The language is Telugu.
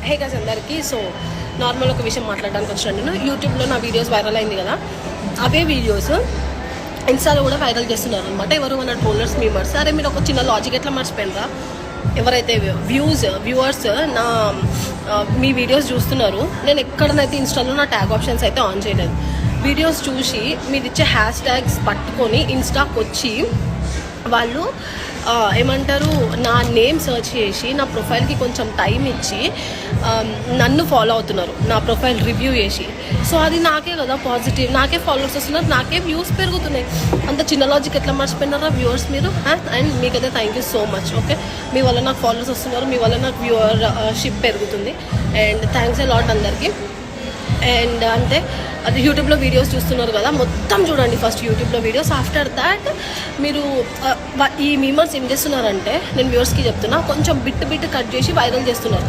హే గైస్ అందరికీ. సో నార్మల్ ఒక విషయం మాట్లాడడానికి వచ్చినాను. నేను యూట్యూబ్లో నా వీడియోస్ వైరల్ అయింది కదా, అవే వీడియోస్ ఇన్స్టాలో కూడా వైరల్ చేస్తున్నారు అనమాట. ఎవరు మన ట్రోలర్స్, మీమర్స్. అరే మీరు ఒక చిన్న లాజిక్ ఎట్లా మర్చిపోయినరా? ఎవరైతే వ్యూవర్స్ నా మీ వీడియోస్ చూస్తున్నారు, నేను ఎక్కడనైతే ఇన్స్టాలో నా ట్యాగ్ ఆప్షన్స్ అయితే ఆన్ చేయలేదు. వీడియోస్ చూసి మీరు ఇచ్చే హ్యాష్ ట్యాగ్స్ పట్టుకొని ఇన్స్టాకి వచ్చి వాళ్ళు ఏమంటారు, నా నేమ్ సెర్చ్ చేసి నా ప్రొఫైల్కి కొంచెం టైం ఇచ్చి నన్ను ఫాలో అవుతున్నారు, నా ప్రొఫైల్ రివ్యూ చేసి. సో అది నాకే కదా పాజిటివ్, నాకే ఫాలోవర్స్ వస్తున్నారు, నాకే వ్యూస్ పెరుగుతున్నాయి. అంత చిన్న లాజిక్ ఎట్లా మర్చిపోయినారా వ్యూవర్స్ మీరు? అండ్ మీకైతే thank you so much. Okay, మీ వల్ల నాకు ఫాలోవర్స్ వస్తున్నారు, మీ వల్ల నాకు వ్యూవర్షిప్ పెరుగుతుంది. అండ్ థ్యాంక్స్ ఎ లాట్ అందరికీ. అండ్ అంటే అది యూట్యూబ్లో వీడియోస్ చూస్తున్నారు కదా, మొత్తం చూడండి ఫస్ట్ యూట్యూబ్లో వీడియోస్. ఆఫ్టర్ దాట్ మీరు ఈ మీమర్స్ ఏం చేస్తున్నారంటే, నేను వ్యూవర్స్కి చెప్తున్నా, కొంచెం బిట్ కట్ చేసి వైరల్ చేస్తున్నారు.